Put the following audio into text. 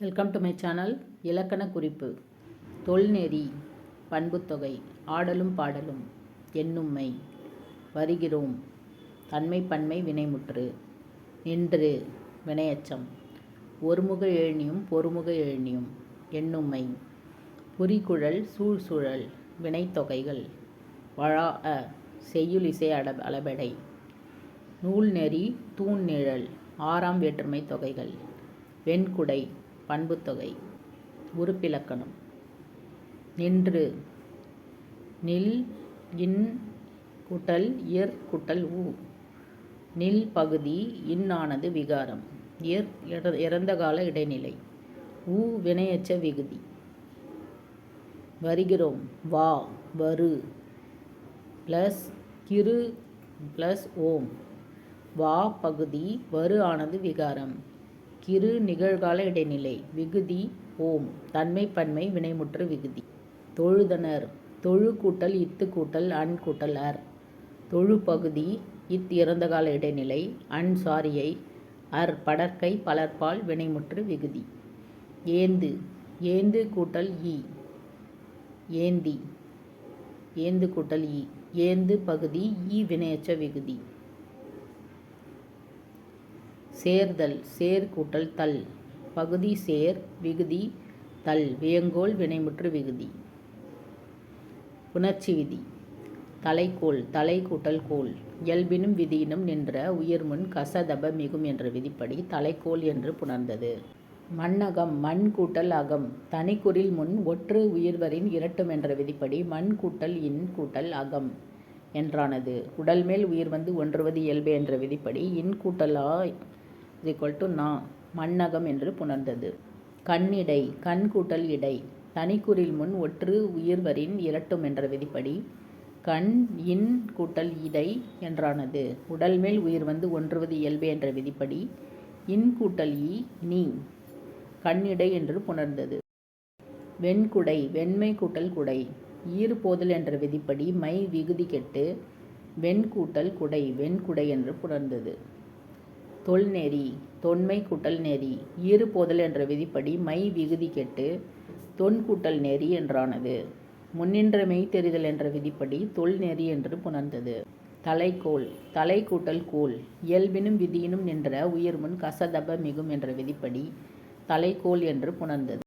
Welcome to my channel. இலக்கண குறிப்பு. தொல்நெறி, பண்புத்தொகை, ஆடலும் பாடலும், எண்ணும்மை, வருகிறோம், தன்மை பன்மை வினைமுற்று, நின்று வினையெச்சம், ஒருமுக ஏழ்நியும் பொருமுக ஏழ்நியும், எண்ணும்மை, புரிகுழல் சூழ்சுழல், வினைத்தொகைகள், வழாஅ, செய்யுள் இசை அளபெடை, நூல்நெறி தூண்நிழல், ஆறாம் வேற்றுமை தொகைகள், வெண்குடை, பண்புத்தொகை, உறுப்பிலக்கணம். நின்று, நில் இன் கூட்டல் இர் கூட்டல் ஊ, நில் பகுதி இன் ஆனது விகாரம், இர் இறந்தகால இடைநிலை, ஊ வினையெச்ச விகுதி. வருகிறோம், வா வரு ப்ளஸ் கிரு ப்ளஸ் ஓம், வா பகுதி வரு ஆனது விகாரம், கிரு நிகழ்கால இடைநிலை, விகுதி ஓம், தன்மை பன்மை வினைமுற்று விகுதி. தொழுதனர், தொழு கூட்டல் இத்து கூட்டல் அன் கூட்டல் அர், தொழு பகுதி இத் இறந்தகால இடைநிலை, அன் சாரியை, அர் படற்கை பலர்பால் வினைமுற்று விகுதி. ஏந்து, ஏந்து கூட்டல் ஈ, ஏந்தி, ஏந்து கூட்டல் ஈ, ஏந்து பகுதி ஈ வினையெச்ச விகுதி. சேர்தல், சேர் கூட்டல் தல், பகுதி சேர், விகுதி தல், வியங்கோல் வினைமுற்று விகுதி. புணர்ச்சி விதி. தலைக்கோல், தலை கூட்டல் கோல், இயல்பினும் விதியினும் நின்ற உயிர்முன் கசதப மிகும் என்ற விதிப்படி தலைக்கோல் என்று புணர்ந்தது. மண்ணகம், மண் கூட்டல் அகம், தனிக்குறில் முன் ஒற்று உயிர்வரின் இரட்டும் என்ற விதிப்படி மண் கூட்டல் இன் கூட்டல் அகம் என்றானது. உடல் மேல் உயிர் வந்து ஒன்றுவது இயல்பு என்ற விதிப்படி இன் கூட்டல் ஆ நா, மண்ணகம் என்று புணர்ந்தது. கண்ணிடை, கண் கூட்டல் இடை, தனிக்குறில் முன் ஒற்று உயிர்வரின் இரட்டும் என்ற விதிப்படி கண் இன் கூட்டல் இடை என்றானது. உடல் மேல் உயிர் வந்து ஒன்றுவது இயல்பு என்ற விதிப்படி இன் கூட்டல் இ நீ, கண்ணிடை என்று புணர்ந்தது. வெண்குடை, வெண்மை கூட்டல் குடை, ஈறு போதல் என்ற விதிப்படி மை விகுதி கெட்டு வெண் கூட்டல் குடை, வெண்குடை என்று புணர்ந்தது. தொல்நெறி, தொன்மை கூட்டல் நெறி, ஈறு போதல் என்ற விதிப்படி மை விகுதி கெட்டு தொன் கூட்டல் நெறி என்றானது. முன்னின்ற மெய் தெரிதல் என்ற விதிப்படி தொல்நெறி என்று புணர்ந்தது. தலைக்கோல், தலை கூட்டல் கோல், இயல்பினும் விதியினும் நின்ற உயிர்முன் கசதப மிகும் என்ற விதிப்படி தலைக்கோல் என்று புணர்ந்தது.